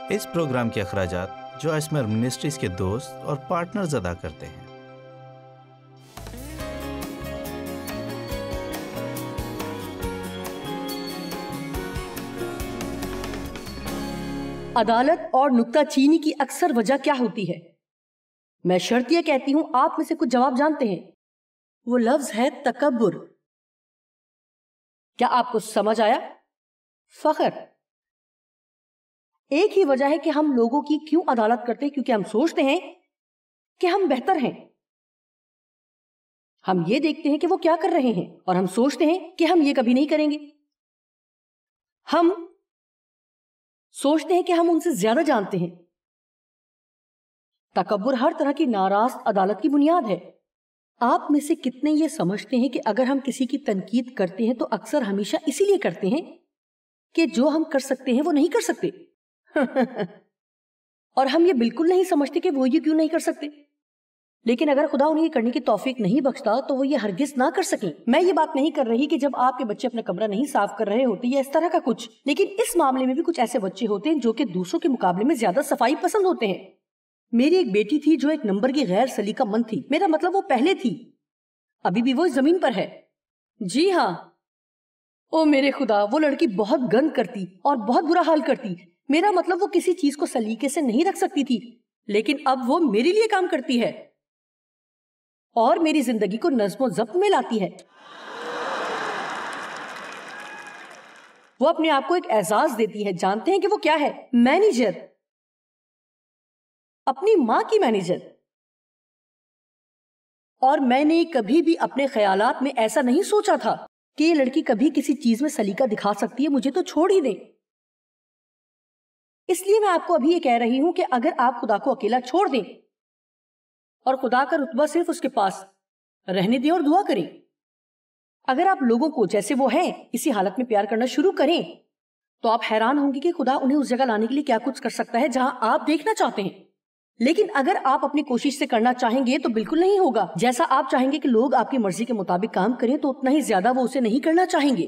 اس programme کے اخراجات جو اسمر منسٹریز کے دوست اور پارٹنرز ادا کرتے ہیں۔ عدالت اور نکتہ چینی کی اکثر وجہ کیا ہوتی ہے؟ میں شرط یہ کہتی ہوں آپ میں سے کچھ جواب جانتے ہیں۔ وہ لفظ ہے تکبر۔ کیا آپ کو سمجھ آیا؟ فخر۔ ایک ہی وجہ ہے کہ ہم لوگوں کی کیوں عدالت کرتے ہیں، کیونکہ ہم سوچتے ہیں کہ ہم بہتر ہیں۔ ہم یہ دیکھتے ہیں کہ وہ کیا کر رہے ہیں اور ہم سوچتے ہیں کہ ہم یہ کبھی نہیں کریں گے۔ ہم سوچتے ہیں کہ ہم ان سے زیادہ جانتے ہیں۔ تکبر ہر طرح کی ناراض عدالت کی بنیاد ہے۔ آپ میں سے کتنے یہ سمجھتے ہیں کہ اگر ہم کسی کی تنقید کرتے ہیں تو اکثر ہمیشہ اسی لیے کرتے ہیں کہ جو ہم کر سکتے ہیں وہ نہیں کر سکتے؟ اور ہم یہ بالکل نہیں سمجھتے کہ وہ یہ کیوں نہیں کر سکتے، لیکن اگر خدا انہیں یہ کرنے کی توفیق نہیں بخشتا تو وہ یہ ہرگز نہ کر سکیں۔ میں یہ بات نہیں کر رہی کہ جب آپ کے بچے اپنا کمرہ نہیں صاف کر رہے ہوتے یا اس طرح کا کچھ، لیکن اس معاملے میں بھی کچھ ایسے بچے ہوتے ہیں جو کہ دوسروں کے مقابلے میں زیادہ صفائی پسند ہوتے ہیں۔ میری ایک بیٹی تھی جو ایک نمبر کی غیر سلیقہ مند تھی، میرا مطلب وہ پہلے تھی، ابھی بھی وہ اس زمین پر ہے۔ جی ہاں، او میرے خدا، وہ لڑکی بہت گند کرتی اور بہت برا حال کرتی، میرا مطلب وہ کسی چیز کو سلیقے سے نہیں رکھ سکتی تھی، لیکن اب وہ میرے لیے کام کرتی ہے اور میری زندگی کو نظم و ضبط میں لاتی ہے۔ وہ اپنے آپ کو ایک اعزاز دیتی ہے۔ جانتے ہیں کہ وہ کیا ہے؟ مینیجر، اپنی ماں کی مینیجر۔ اور میں نے کبھی بھی اپنے خیالات میں ایسا نہیں سوچا تھا کہ یہ لڑکی کبھی کسی چیز میں سلیقہ دکھا سکتی ہے، مجھے تو چھوڑ ہی دیں۔ اس لیے میں آپ کو ابھی یہ کہہ رہی ہوں کہ اگر آپ خدا کو اکیلا چھوڑ دیں اور خدا کا رتبہ صرف اس کے پاس رہنے دیں اور دعا کریں، اگر آپ لوگوں کو جیسے وہ ہیں اسی حالت میں پیار کرنا شروع کریں تو آپ حیران ہوں گے کہ خدا انہیں اس جگہ لانے کے لیے کیا کچھ کر سکتا ہے جہاں آپ دیکھنا چاہتے ہیں۔ لیکن اگر آپ اپنی کوشش سے کرنا چاہیں گے تو بالکل نہیں ہوگا۔ جیسا آپ چاہیں گے کہ لوگ آپ کی مرضی کے مطابق کام کریں تو اتنا ہی زیادہ وہ اسے نہیں کرنا چاہیں گے۔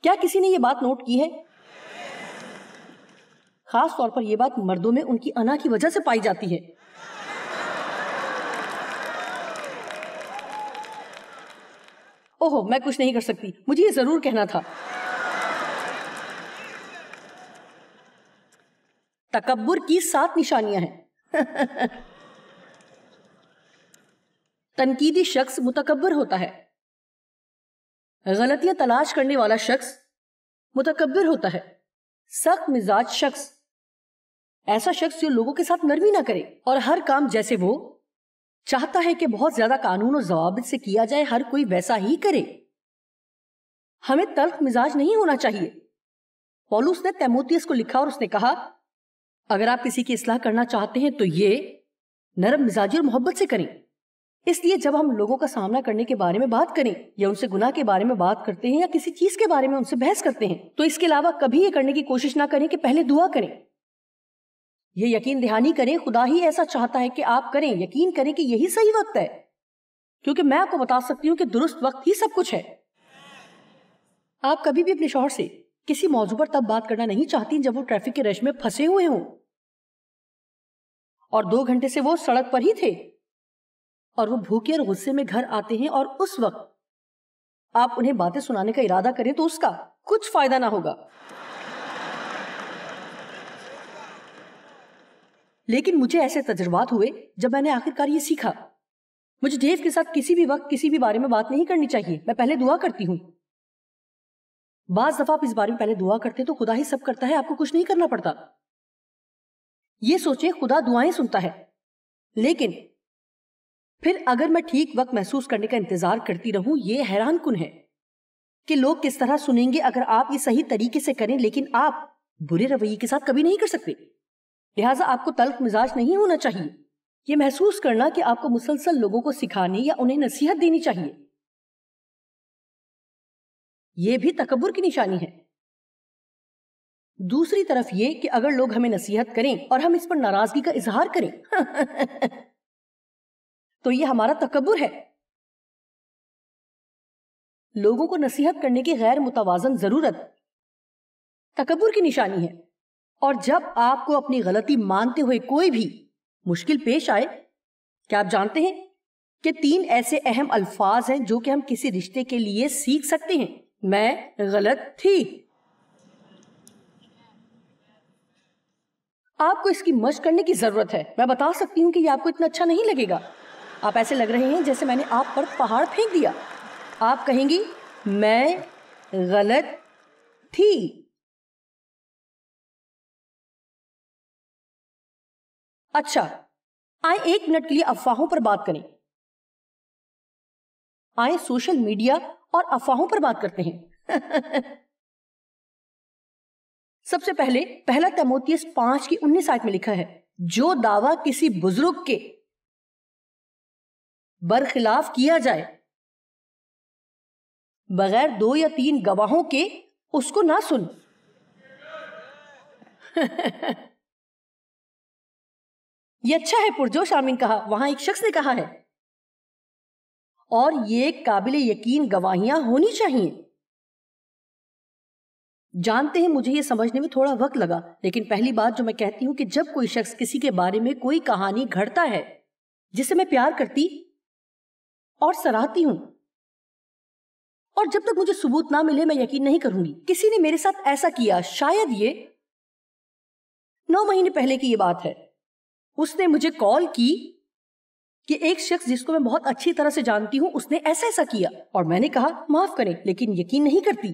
کیا کسی نے یہ بات نوٹ کی ہے؟ خاص طور پر یہ بات مردوں میں ان کی انا کی وجہ سے پائی جاتی ہے۔ اوہ، میں کچھ نہیں کر سکتی، مجھے یہ ضرور کہنا تھا۔ تکبر کی 7 نشانیاں ہیں۔ تنقیدی شخص متکبر ہوتا ہے۔ غلطیاں تلاش کرنے والا شخص متکبر ہوتا ہے۔ سخت مزاج شخص، ایسا شخص جو لوگوں کے ساتھ نرمی نہ کرے اور ہر کام جیسے وہ چاہتا ہے کہ بہت زیادہ قانون اور ضوابط سے کیا جائے ہر کوئی ویسا ہی کرے۔ ہمیں تلخ مزاج نہیں ہونا چاہیے۔ پولس نے تیموتھیوس کو لکھا اور اس نے کہا اگر آپ کسی کی اصلاح کرنا چاہتے ہیں تو یہ نرم مزاجی اور محبت سے کریں۔ اس لیے جب ہم لوگوں کا سامنا کرنے کے بارے میں بات کریں یا ان سے گناہ کے بارے میں بات کرتے ہیں یا کسی چیز کے بارے میں ان سے بحث کرتے ہیں تو اس کے علاوہ کبھی یہ کرنے کی کوشش نہ کریں کہ پہلے دعا کریں۔ یہ یقین دہانی کریں خدا ہی ایسا چاہتا ہے کہ آپ کریں، یقین کریں کہ یہی صحیح وقت ہے، کیونکہ میں آپ کو بتا سکتی ہوں کہ درست وقت ہی سب کچھ ہے۔ آپ کبھی بھی اپنے شوہر سے کسی موضوع پر تب بات کرنا نہیں چاہتی جب وہ ٹریفک کے رش میں پھنسے ہوئے ہوں اور 2 گھنٹے سے وہ سڑک پر ہی تھے اور وہ بھوکے اور غصے میں گھر آتے ہیں، اور اس وقت آپ انہیں باتیں سنانے کا ارادہ کریں تو اس کا کچھ فائدہ نہ ہوگا۔ لیکن مجھے ایسے تجربات ہوئے جب میں نے آخرکار یہ سیکھا، مجھے ڈیو کے ساتھ کسی بھی وقت کسی بھی بارے میں بات نہیں کرنی چاہیے، میں پہلے دعا کرتی ہوں۔ بعض دفعہ آپ اس بارے میں پہلے دعا کرتے تو خدا ہی سب کرتا ہے، آپ کو کچھ نہیں کرنا پڑتا۔ یہ سوچیں خدا دعائیں سنتا ہے، لیکن پھر اگر میں ٹھیک وقت محسوس کرنے کا انتظار کرتی رہوں، یہ حیران کن ہے کہ لوگ کس طرح سنیں گے اگر آپ یہ صحیح طریقے سے کریں، لیکن آپ برے رویے کے ساتھ کبھی نہیں کر سکتے۔ لہٰذا آپ کو تلخ مزاج نہیں ہونا چاہیے، یہ محسوس کرنا کہ آپ کو مسلسل لوگوں کو سکھانے یا انہیں نصیحت دینی چاہیے، یہ بھی تکبر کی نشانی ہے۔ دوسری طرف یہ کہ اگر لوگ ہمیں نصیحت کریں اور ہم اس پر ناراضگی کا اظہار کریں تو یہ ہمارا تکبر ہے۔ لوگوں کو نصیحت کرنے کی غیر متوازن ضرورت تکبر کی نشانی ہے۔ اور جب آپ کو اپنی غلطی مانتے ہوئے کوئی بھی مشکل پیش آئے، کیا آپ جانتے ہیں کہ 3 ایسے اہم الفاظ ہیں جو کہ ہم کسی رشتے کے لیے سیکھ سکتے ہیں؟ میں غلط تھی. آپ کو اس کی مشق کرنے کی ضرورت ہے. میں بتا سکتی ہوں کہ یہ آپ کو اتنا اچھا نہیں لگے گا. آپ ایسے لگ رہے ہیں جیسے میں نے آپ پر پہاڑ پھینک دیا. آپ کہیں گی میں غلط تھی. اچھا، آئیں 1 منٹ کے لیے افواہوں پر بات کریں. آئیں سوشل میڈیا اور افواہوں پر بات کرتے ہیں. سب سے پہلے پہلا تیموتھیوس 5:19 میں لکھا ہے، جو دعویٰ کسی بزرگ کے برخلاف کیا جائے بغیر 2 یا 3 گواہوں کے اس کو نہ سن. یہ اچھا ہے، پرجوش آمین کہا. وہاں ایک شخص نے کہا ہے، اور یہ قابل یقین گواہیاں ہونی چاہیے. جانتے ہیں مجھے یہ سمجھنے میں تھوڑا وقت لگا، لیکن پہلی بات جو میں کہتی ہوں کہ جب کوئی شخص کسی کے بارے میں کوئی کہانی گھڑتا ہے جسے میں پیار کرتی اور سراہتی ہوں، اور جب تک مجھے ثبوت نہ ملے میں یقین نہیں کروں گی. کسی نے میرے ساتھ ایسا کیا، شاید یہ 9 مہینے پہلے کی یہ بات ہے. اس نے مجھے کال کی کہ ایک شخص جس کو میں بہت اچھی طرح سے جانتی ہوں اس نے ایسا کیا، اور میں نے کہا معاف کریں لیکن یقین نہیں کرتی.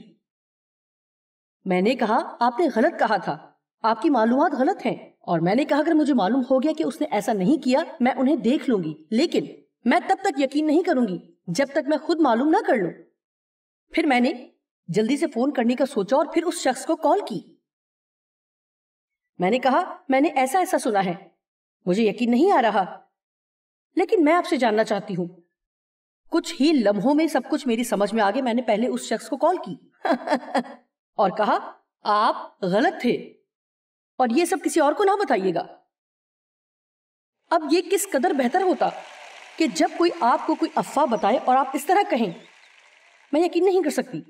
میں نے کہا آپ نے غلط کہا تھا، آپ کی معلومات غلط ہیں. اور میں نے کہا اگر مجھے معلوم ہو گیا کہ اس نے ایسا نہیں کیا میں انہیں دیکھ لوں گی، لیکن میں تب تک یقین نہیں کروں گی جب تک میں خود معلوم نہ کر لوں. پھر میں نے جلدی سے فون کرنے کا سوچا اور پھر اس شخص کو کال کی. میں نے کہا میں نے ایسا سنا ہے، مجھے یقین نہیں آ رہا، لیکن میں آپ سے جاننا چاہتی ہوں. کچھ ہی لمحوں میں سب کچھ میری سمجھ میں آ گیا. میں نے پہلے اس شخص کو کال کی اور کہا آپ غلط تھے اور یہ سب کسی اور کو نہ بتائیے گا. اب یہ کس قدر بہتر ہوتا کہ جب کوئی آپ کو کوئی افواہ بتائے اور آپ اس طرح کہیں میں یقین نہیں کر سکتی،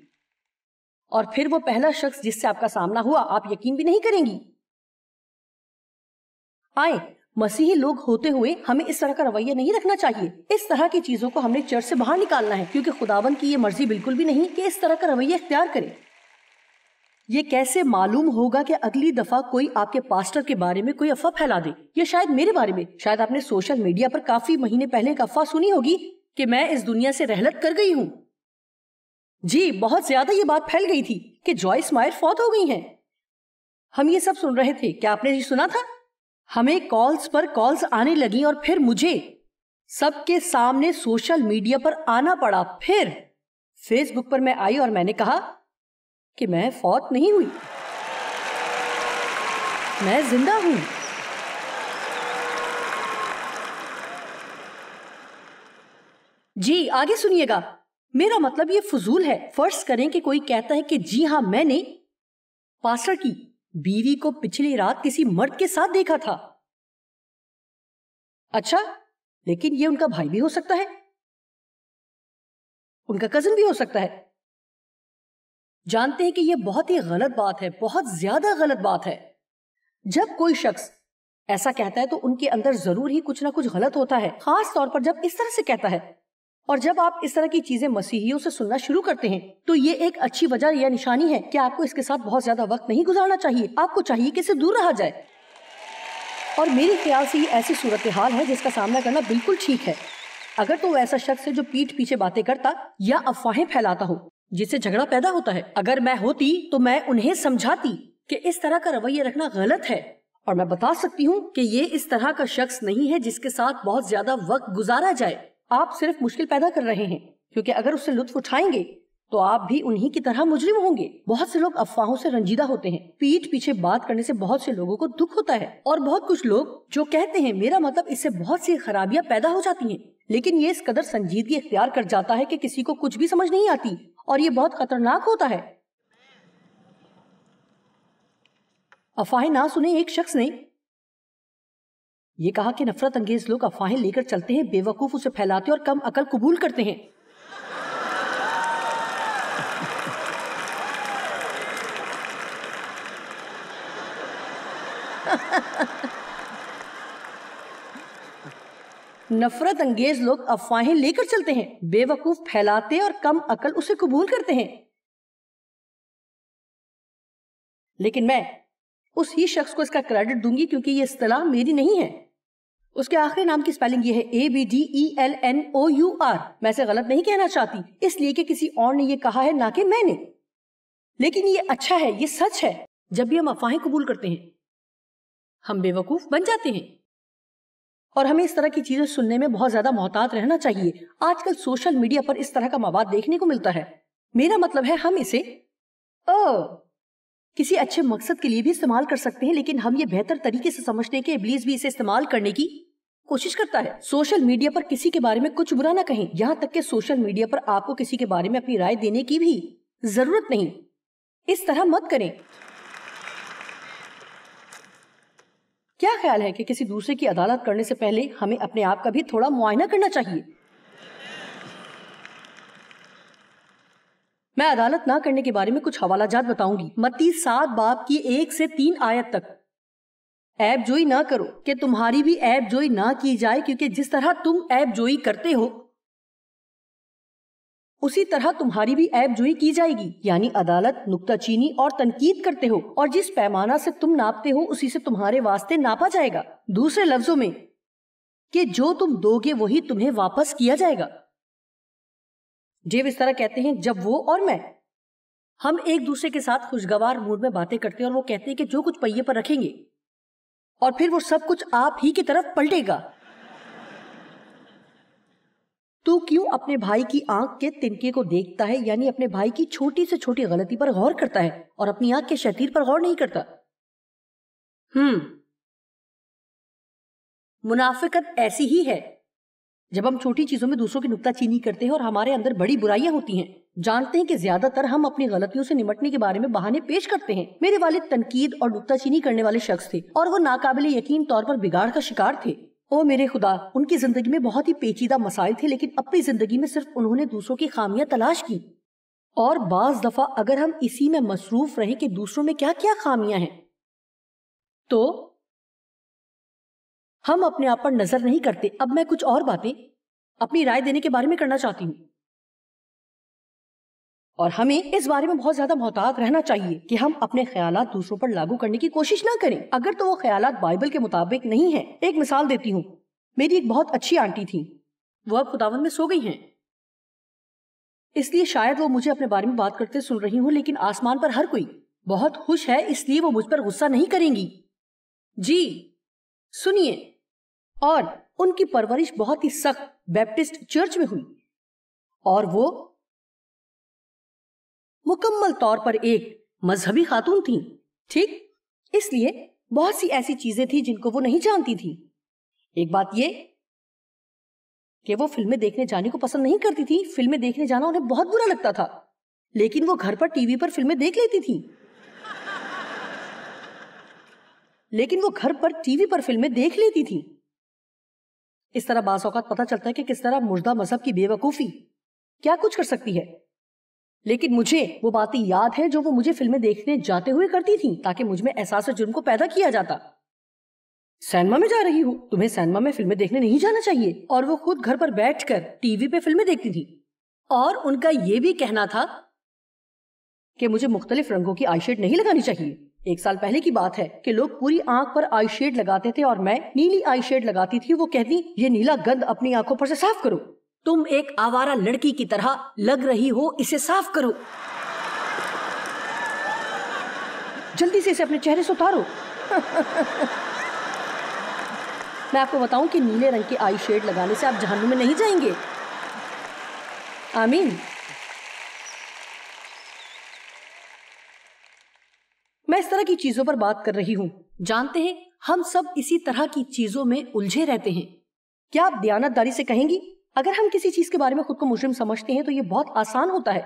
اور پھر وہ پہلا شخص جس سے آپ کا سامنا ہوا آپ یقین بھی نہیں کریں گی. آئیں مسیحی لوگ ہوتے ہوئے ہمیں اس طرح کا رویہ نہیں رکھنا چاہیے. اس طرح کی چیزوں کو ہم نے چرچ سے باہر نکالنا ہے، کیونکہ خداوند کی یہ مرضی بالکل بھی نہیں کہ اس طرح کا رویہ اختیار کریں. یہ کیسے معلوم ہوگا کہ اگلی دفعہ کوئی آپ کے پاسٹر کے بارے میں کوئی افواہ پھیلا دے، یا شاید میرے بارے میں. شاید آپ نے سوشل میڈیا پر کافی مہینے پہلے ایک افواہ سنی ہوگی کہ میں اس دنیا سے رحلت کر گئی ہوں. جی بہت زیادہ یہ بات پھیل گئی تھی کہ جوائس مائر فوت ہو گئی ہیں. ہم یہ سب سن رہے تھے. کیا آپ نے یہ سنا تھا؟ ہمیں کالز پر کالز آنے لگیں اور پھر مجھے سب کے سامنے سوشل میڈیا پر آنا پڑا. پھر فیس بک پر میں آئی اور میں نے کہا کہ میں فوت نہیں ہوئی، میں زندہ ہوں. جی آگے سنیے گا. میرا مطلب یہ فضول ہے. فرض کریں کہ کوئی کہتا ہے کہ جی ہاں میں نے پاسٹر کی بیوی کو پچھلی رات کسی مرد کے ساتھ دیکھا تھا. اچھا، لیکن یہ ان کا بھائی بھی ہو سکتا ہے، ان کا کزن بھی ہو سکتا ہے. جانتے ہیں کہ یہ بہت ہی غلط بات ہے، بہت زیادہ غلط بات ہے. جب کوئی شخص ایسا کہتا ہے تو ان کے اندر ضرور ہی کچھ نہ کچھ غلط ہوتا ہے، خاص طور پر جب اس طرح سے کہتا ہے. اور جب آپ اس طرح کی چیزیں مسیحیوں سے سننا شروع کرتے ہیں تو یہ ایک اچھی وجہ یا نشانی ہے کہ آپ کو اس کے ساتھ بہت زیادہ وقت نہیں گزارنا چاہیے. آپ کو چاہیے کہ اسے دور رہا جائے. اور میرے خیال سے یہ ایسی صورتحال ہے جس کا سامنا کرنا بالکل ٹھیک ہے. اگر تو وہ ایسا شخص ہے جو پیٹھ پیچھے باتیں کرتا یا افواہیں پھیلاتا ہو جس سے جھگڑا پیدا ہوتا ہے. اگر میں ہوتی تو میں انہیں سمجھاتی کہ اس طرح کا رویہ رکھنا غلط ہے. اور میں بتا سکتی ہوں کہ یہ اس طرح کا شخص نہیں ہے جس کے ساتھ بہت زیادہ وقت گزارا جائے. آپ صرف مشکل پیدا کر رہے ہیں، کیونکہ اگر اس سے لطف اٹھائیں گے تو آپ بھی انہی کی طرح مجرم ہوں گے. بہت سے لوگ افواہوں سے رنجیدہ ہوتے ہیں. پیٹھ پیچھے بات کرنے سے بہت سے لوگوں کو دکھ ہوتا ہے، اور بہت کچھ لوگ جو کہتے ہیں میرا مطلب اس سے بہت سی خرابیاں پیدا ہو جاتی ہیں. لیکن یہ اس قدر سنجیدگی اختیار کر جاتا ہے کہ کسی کو کچھ بھی سمجھ نہیں آتی، اور یہ بہت خطرناک ہوتا ہے. افواہیں نہ سنیں. ایک شخص نے یہ کہا کہ نفرت انگیز لوگ افواہیں لے کر چلتے ہیں، بے وقوف اسے پھیلاتے اور کم عقل قبول کرتے ہیں. نفرت انگیز لوگ افواہیں لے کر چلتے ہیں، بے وقوف پھیلاتے اور کم عقل اسے قبول کرتے ہیں. لیکن میں اس ہی شخص کو اس کا کریڈٹ دوں گی کیونکہ یہ اصطلاح میری نہیں ہے. اس کے آخری نام کی سپیلنگ یہ ہے ABDELNOUR. میں اسے غلط نہیں کہنا چاہتی اس لیے کہ کسی اور نے یہ کہا ہے نہ کہ میں نے. لیکن یہ اچھا ہے، یہ سچ ہے. جب بھی ہم افواہیں قبول کرتے ہیں ہم بے وقوف بن جاتے ہیں، اور ہمیں اس طرح کی چیزیں سننے میں بہت زیادہ محتاط رہنا چاہیے. آج کل سوشل میڈیا پر اس طرح کا مواد دیکھنے کو ملتا ہے. میرا مطلب ہے ہم اسے کسی اچھے مقصد کے لیے بھی استعمال کر سکتے ہیں، لیکن ہم یہ بہتر طریقے سے سمجھتے ہیں کہ ابلیس بھی اسے استعمال کرنے کی کوشش کرتا ہے. سوشل میڈیا پر کسی کے بارے میں کچھ برا نہ کہیں، یہاں تک کہ سوشل میڈیا پر آپ کو کسی کے بارے میں اپنی رائے دینے کی بھی ضرورت نہیں. اس طرح مت کریں. کیا خیال ہے کہ کسی دوسرے کی عدالت کرنے سے پہلے ہمیں اپنے آپ کا بھی تھوڑا معائنہ کرنا چاہیے؟ میں عدالت نہ کرنے کے بارے میں کچھ حوالہ جات بتاؤں گی. متی 7 باب کی 1 سے 3 آیت تک. عیب جوئی نہ کرو کہ تمہاری بھی عیب جوئی نہ کی جائے، کیونکہ جس طرح تم عیب جوئی کرتے ہو اسی طرح تمہاری بھی عیب جوئی کی جائے گی. یعنی عدالت، نکتہ چینی اور تنقید کرتے ہو، اور جس پیمانہ سے تم ناپتے ہو اسی سے تمہارے واسطے ناپا جائے گا. دوسرے لفظوں میں کہ جو تم دو گے وہی تمہیں واپس کیا جائے گا. جیو اس طرح کہتے ہیں جب وہ اور میں ہم ایک دوسرے کے ساتھ خوشگوار موڈ میں باتیں کرتے ہیں اور وہ کہتے ہیں کہ جو کچھ پہیے پر رکھیں گے اور پھر وہ سب کچھ آپ ہی کی طرف پلٹے گا. تو کیوں اپنے بھائی کی آنکھ کے تنکے کو دیکھتا ہے، یعنی اپنے بھائی کی چھوٹی سے چھوٹی غلطی پر غور کرتا ہے اور اپنی آنکھ کے شتیر پر غور نہیں کرتا. منافقت ایسی ہی ہے. جب ہم چھوٹی چیزوں میں دوسروں کی نکتہ چینی کرتے ہیں اور ہمارے اندر بڑی برائیاں ہوتی ہیں، جانتے ہیں کہ زیادہ تر ہم اپنی غلطیوں سے نمٹنے کے بارے میں بہانے پیش کرتے ہیں. میرے والد تنقید اور نکتہ چینی کرنے والے شخص تھے اور وہ ناقابل یقین طور پر بگاڑ کا شکار تھے. او میرے خدا، ان کی زندگی میں بہت ہی پیچیدہ مسائل تھے، لیکن اپنی زندگی میں صرف انہوں نے دوسروں کی خامیاں تلاش کی. اور بعض دفعہ اگر ہم اسی میں مصروف رہیں کہ دوسروں میں کیا کیا خامیاں ہیں تو ہم اپنے آپ پر نظر نہیں کرتے. اب میں کچھ اور باتیں اپنی رائے دینے کے بارے میں کرنا چاہتی ہوں، اور ہمیں اس بارے میں بہت زیادہ محتاط رہنا چاہیے کہ ہم اپنے خیالات دوسروں پر لاگو کرنے کی کوشش نہ کریں اگر تو وہ خیالات بائبل کے مطابق نہیں ہیں. ایک مثال دیتی ہوں. میری ایک بہت اچھی آنٹی تھی، وہ اب خداوند میں سو گئی ہیں، اس لیے شاید وہ مجھے اپنے بارے میں بات کرتے سن رہی ہوں، لیکن آسمان پر ہر کوئی بہت خوش ہے، اس لیے وہ مجھ پر غصہ نہیں کریں گی. جی سنیے. اور ان کی پرورش بہت ہی سخت بیپٹسٹ چرچ میں ہوئی اور وہ مکمل طور پر ایک مذہبی خاتون تھیں. ٹھیک، اس لیے بہت سی ایسی چیزیں تھیں جن کو وہ نہیں جانتی تھی. ایک بات یہ کہ وہ فلمیں دیکھنے جانے کو پسند نہیں کرتی تھی. فلمیں دیکھنے جانا انہیں بہت برا لگتا تھا، لیکن وہ گھر پر ٹی وی پر فلمیں دیکھ لیتی تھی. اس طرح بعض اوقات پتہ چلتا ہے کہ کس طرح مردہ مذہب کی بے وقوفی کیا کچھ کر سکتی ہے. لیکن مجھے وہ باتیں یاد ہیں جو وہ مجھے فلمیں دیکھنے جاتے ہوئے کرتی تھیں تاکہ مجھ میں احساس جرم کو پیدا کیا جاتا. سینما میں جا رہی ہوں، تمہیں سینما میں فلمیں دیکھنے نہیں جانا چاہیے. اور وہ خود گھر پر بیٹھ کر ٹی وی پہ فلمیں دیکھتی تھی. اور ان کا یہ بھی کہنا تھا کہ مجھے مختلف رنگوں کی آئی شیڈ نہیں لگانی چاہیے. 1 سال پہلے کی بات ہے کہ لوگ پوری آنکھ پر آئی شیڈ لگاتے تھے اور میں نیلی آئی شیڈ لگاتی تھی. وہ کہتی یہ نیلا گند اپنی آنکھوں پر سے صاف کرو، تم ایک آوارہ لڑکی کی طرح لگ رہی ہو، اسے صاف کرو، جلدی سے اسے اپنے چہرے سے اتارو. میں آپ کو بتاؤں کہ نیلے رنگ کی آئی شیڈ لگانے سے آپ جہنم میں نہیں جائیں گے. آمین. میں اس طرح کی چیزوں پر بات کر رہی ہوں. جانتے ہیں ہم سب اسی طرح کی چیزوں میں الجھے رہتے ہیں. کیا آپ دیانت داری سے کہیں گی اگر ہم کسی چیز کے بارے میں خود کو مجرم سمجھتے ہیں تو یہ بہت آسان ہوتا ہے.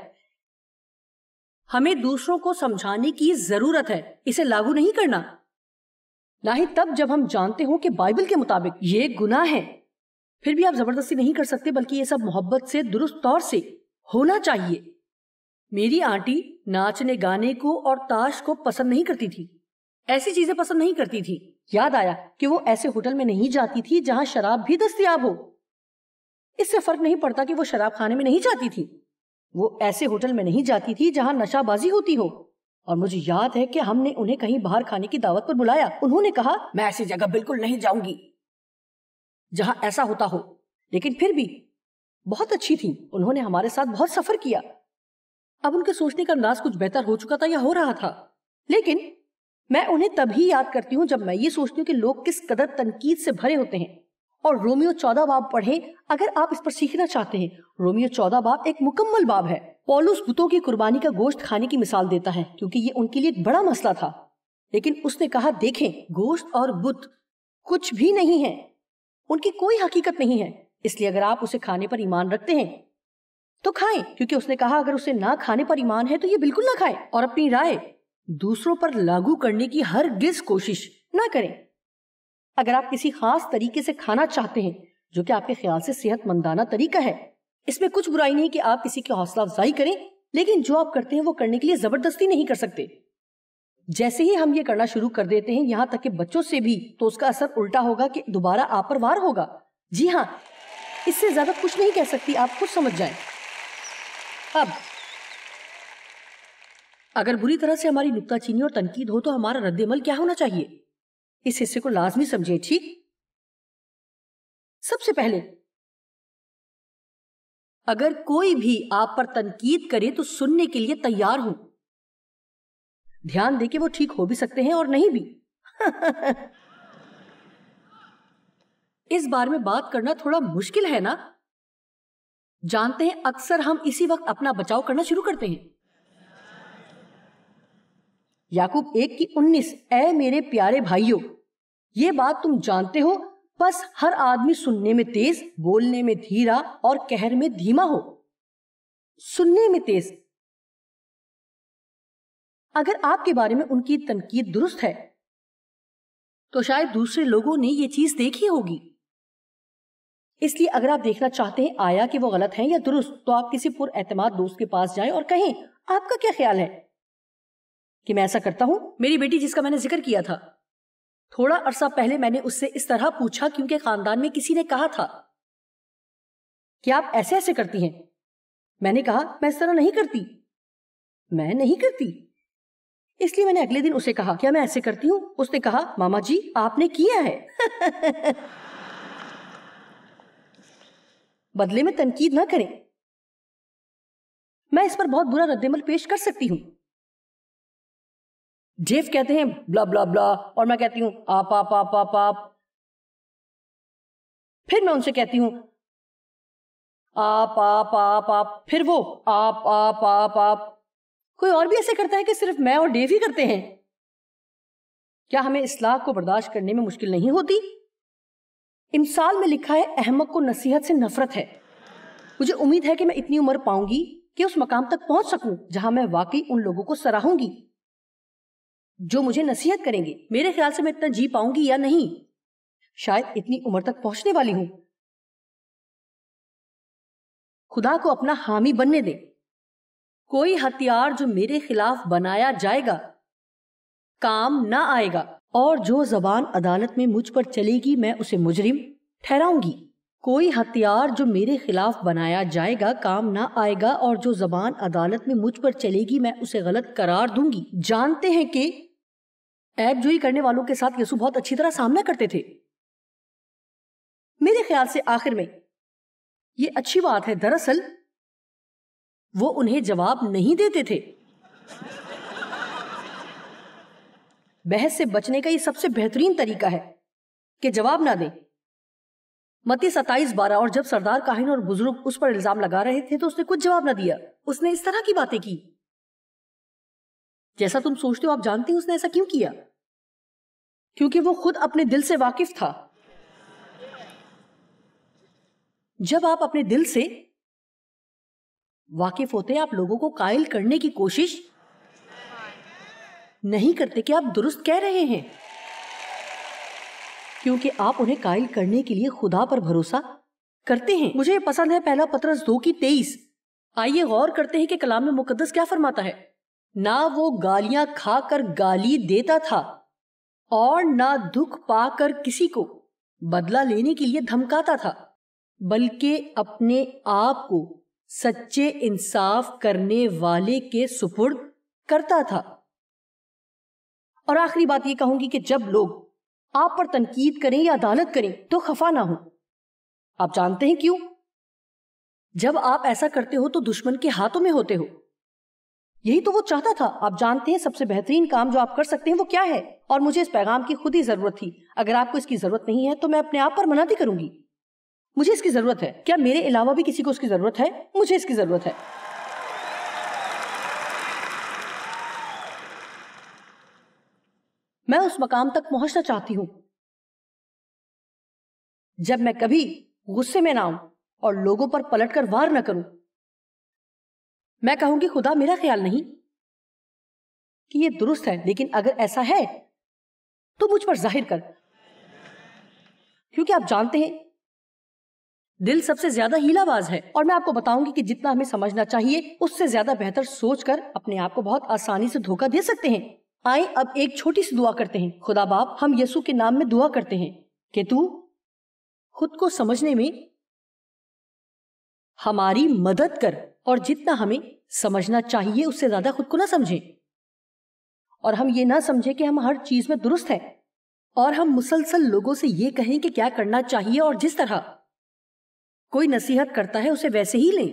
ہمیں دوسروں کو سمجھانے کی ضرورت ہے، اسے لاگو نہیں کرنا. نہ ہی تب جب ہم جانتے ہوں کہ بائبل کے مطابق یہ گناہ ہے. پھر بھی آپ زبردستی نہیں کر سکتے، بلکہ یہ سب محبت سے درست طور سے ہونا چاہیے. میری آنٹی ناچنے گانے کو اور تاش کو پسند نہیں کرتی تھی. ایسی چیزیں پسند نہیں کرتی تھی. یاد آیا کہ وہ ایسے ہوٹل میں نہیں جاتی تھی جہاں شراب بھی دستیاب ہو. اس سے فرق نہیں پڑتا کہ وہ شراب خانے میں نہیں جاتی تھی. وہ ایسے ہوٹل میں نہیں جاتی تھی جہاں نشہ بازی ہوتی ہو. اور مجھے یاد ہے کہ ہم نے انہیں کہیں باہر کھانے کی دعوت پر بلایا. انہوں نے کہا میں ایسی جگہ بالکل نہیں جاؤں گی جہاں ایسا ہوتا ہو. لیکن پھر بھی بہت اچھی تھی. انہوں نے ہمارے ساتھ بہت سفر کیا. اب ان کے سوچنے کا انداز کچھ بہتر ہو چکا تھا یا ہو رہا تھا. لیکن میں انہیں تبھی یاد کرتی ہوں جب میں یہ سوچتی ہوں کہ لوگ کس قدر تنقید سے بھرے ہوتے ہیں. اور رومیو 14 باب پڑھیں اگر آپ اس پر سیکھنا چاہتے ہیں. رومیو 14 باب ایک مکمل باب ہے. پولس بتوں کی قربانی کا گوشت کھانے کی مثال دیتا ہے کیونکہ یہ ان کے لیے ایک بڑا مسئلہ تھا. لیکن اس نے کہا دیکھیں گوشت اور بت کچھ بھی نہیں ہے, ان کی کوئی حقیقت نہیں ہے. اس لیے اگر آپ اسے کھانے پر ایمان رکھتے ہیں تو کھائیں, کیونکہ اس نے کہا اگر اسے نہ کھانے پر ایمان ہے تو یہ بالکل نہ کھائیں. اور اپنی رائے دوسروں پر لاگو کرنے کی ہرگز کوشش نہ کریں. اگر آپ کسی خاص طریقے سے کھانا چاہتے ہیں جو کہ آپ کے خیال سے صحت مندانہ طریقہ ہے, اس میں کچھ برائی نہیں کہ آپ کسی کی حوصلہ افزائی کریں, لیکن جو آپ کرتے ہیں وہ کرنے کے لیے زبردستی نہیں کر سکتے. جیسے ہی ہم یہ کرنا شروع کر دیتے ہیں یہاں تک کہ بچوں سے بھی, تو اس کا اثر الٹا ہوگا کہ دوبارہ آپ پر وار ہوگا. جی ہاں, اس سے زیادہ کچھ نہیں کہہ سکتی, آپ خود سمجھ جائیں. اب اگر بری طرح سے ہماری نکتہ چینی اور تنقید ہو تو ہمارا رد عمل کیا ہونا چاہیے؟ اس حصے کو لازمی سمجھیں, ٹھیک؟ سب سے پہلے اگر کوئی بھی آپ پر تنقید کرے تو سننے کے لیے تیار ہوں. دھیان دے کہ وہ ٹھیک ہو بھی سکتے ہیں اور نہیں بھی. اس بارے میں بات کرنا تھوڑا مشکل ہے نا؟ جانتے ہیں اکثر ہم اسی وقت اپنا بچاؤ کرنا شروع کرتے ہیں. یعقوب 1:19 اے میرے پیارے بھائیوں, یہ بات تم جانتے ہو, بس ہر آدمی سننے میں تیز, بولنے میں دھیرا اور قہر میں دھیما ہو. سننے میں تیز. اگر آپ کے بارے میں ان کی تنقید درست ہے تو شاید دوسرے لوگوں نے یہ چیز دیکھی ہوگی. اس لیے اگر آپ دیکھنا چاہتے ہیں آیا کہ وہ غلط ہیں یا درست, تو آپ کسی پر اعتماد دوست کے پاس جائیں اور کہیں آپ کا کیا خیال ہے کہ میں ایسا کرتا ہوں. میری بیٹی جس کا میں نے ذکر کیا تھا, تھوڑا عرصہ پہلے میں نے اس سے اس طرح پوچھا کیونکہ خاندان میں کسی نے کہا تھا کہ آپ ایسے ایسے کرتی ہیں. میں نے کہا میں اس طرح نہیں کرتی, میں نہیں کرتی. اس لیے میں نے اگلے دن اسے کہا کیا میں ایسے کرتی ہوں؟ اس نے کہا ماما جی آپ نے کیا ہے. بدلے میں تنقید نہ کریں. میں اس پر بہت برا رد عمل پیش کر سکتی ہوں. ڈیو کہتے ہیں بلا بلا بلا اور میں کہتی ہوں آپ آپ آپ آپ آپ. پھر میں ان سے کہتی ہوں آپ آپ آپ آپ, پھر وہ آپ آپ آپ آپ. کوئی اور بھی ایسے کرتا ہے کہ صرف میں اور ڈیو ہی کرتے ہیں؟ کیا ہمیں اصلاح کو برداشت کرنے میں مشکل نہیں ہوتی؟ امثال میں لکھا ہے احمق کو نصیحت سے نفرت ہے. مجھے امید ہے کہ میں اتنی عمر پاؤں گی کہ اس مقام تک پہنچ سکوں جہاں میں واقعی ان لوگوں کو سراہوں گی جو مجھے نصیحت کریں گے. میرے خیال سے میں اتنا جی پاؤں گی یا نہیں, شاید اتنی عمر تک پہنچنے والی ہوں. خدا کو اپنا حامی بننے دے. کوئی ہتھیار جو میرے خلاف بنایا جائے گا کام نہ آئے گا, اور جو زبان عدالت میں مجھ پر چلے گی میں اسے مجرم ٹھہراؤں گی. کوئی ہتھیار جو میرے خلاف بنایا جائے گا کام نہ آئے گا, اور جو زبان عدالت میں مجھ پر چلے گی میں اسے غلط قرار دوں گی. جانتے ہیں کہ عیب جوئی کرنے والوں کے ساتھ یسوع بہت اچھی طرح سامنا کرتے تھے. میرے خیال سے آخر میں یہ اچھی بات ہے. دراصل وہ انہیں جواب نہیں دیتے تھے. بحث سے بچنے کا یہ سب سے بہترین طریقہ ہے کہ جواب نہ دیں. متی 27:12 اور جب سردار کاہن اور بزرگ اس پر الزام لگا رہے تھے تو اس نے کچھ جواب نہ دیا. اس نے اس طرح کی باتیں کی جیسا تم سوچتے ہو. آپ جانتے ہیں اس نے ایسا کیوں کیا؟ کیونکہ وہ خود اپنے دل سے واقف تھا. جب آپ اپنے دل سے واقف ہوتے ہیں آپ لوگوں کو قائل کرنے کی کوشش نہیں کرتے کہ آپ درست کہہ رہے ہیں, کیونکہ آپ انہیں قائل کرنے کے لیے خدا پر بھروسہ کرتے ہیں. مجھے یہ پسند ہے پہلا پطرس 2:23. آئیے غور کرتے ہیں کہ کلام مقدس کیا فرماتا ہے. نہ وہ گالیاں کھا کر گالی دیتا تھا اور نہ دکھ پا کر کسی کو بدلہ لینے کے لیے دھمکاتا تھا، بلکہ اپنے آپ کو سچے انصاف کرنے والے کے سپرد کرتا تھا۔ اور آخری بات یہ کہوں گی کہ جب لوگ آپ پر تنقید کریں یا عدالت کریں تو خفا نہ ہو۔ آپ جانتے ہیں کیوں؟ جب آپ ایسا کرتے ہو تو دشمن کے ہاتھوں میں ہوتے ہو۔ یہی تو وہ چاہتا تھا۔ آپ جانتے ہیں سب سے بہترین کام جو آپ کر سکتے ہیں وہ کیا ہے؟ اور مجھے اس پیغام کی خود ہی ضرورت تھی۔ اگر آپ کو اس کی ضرورت نہیں ہے تو میں اپنے آپ پر مناتی کروں گی۔ مجھے اس کی ضرورت ہے۔ کیا میرے علاوہ بھی کسی کو اس کی ضرورت ہے؟ مجھے اس کی ضرورت ہے۔ میں اس مقام تک پہنچنا چاہتی ہوں جب میں کبھی غصے میں نہ آؤں اور لوگوں پر پلٹ کر وار نہ کروں۔ میں کہوں گی خدا میرا خیال نہیں کہ یہ درست ہے، لیکن اگر ایسا ہے تو مجھ پر ظاہر کر، کیونکہ آپ جانتے ہیں دل سب سے زیادہ ہیلا باز ہے۔ اور میں آپ کو بتاؤں گی کہ جتنا ہمیں سمجھنا چاہیے اس سے زیادہ بہتر سوچ کر اپنے آپ کو بہت آسانی سے دھوکہ دے سکتے ہیں۔ آئیں اب ایک چھوٹی سی دعا کرتے ہیں۔ خدا باپ، ہم یسوع کے نام میں دعا کرتے ہیں کہ تو خود کو سمجھنے میں ہماری مدد کر، اور جتنا ہمیں سمجھنا چاہیے اس سے زیادہ خود کو نہ سمجھیں، اور ہم یہ نہ سمجھیں کہ ہم ہر چیز میں درست ہیں، اور ہم مسلسل لوگوں سے یہ کہیں کہ کیا کرنا چاہیے، اور جس طرح کوئی نصیحت کرتا ہے اسے ویسے ہی لیں،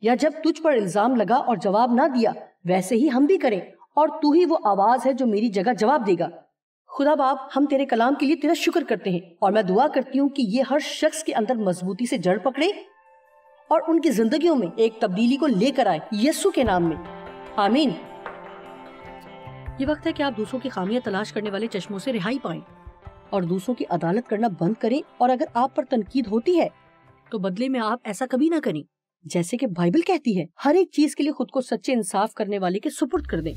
یا جب تجھ پر الزام لگا اور جواب نہ دیا ویسے ہی ہم بھی کریں، اور تو ہی وہ آواز ہے جو میری جگہ جواب دے گا۔ خدا باپ، ہم تیرے کلام کے لیے تیرا شکر کرتے ہیں، اور میں دعا کرتی ہوں کہ یہ ہر شخص کے اندر مضبوطی سے جڑ پکڑے اور ان کی زندگیوں میں ایک تبدیلی کو لے کر آئے، یسوع کے نام میں، آمین۔ یہ وقت ہے کہ آپ دوسروں کی خامیاں تلاش کرنے والے چشموں سے رہائی پائیں اور دوسروں کی عدالت کرنا بند کریں، اور اگر آپ پر تنقید ہوتی ہے تو بدلے میں آپ ایسا کبھی نہ کریں۔ جیسے کہ بائبل کہتی ہے، ہر ایک چیز کے لیے خود کو سچے انصاف کرنے والے کے سپرد کر دیں۔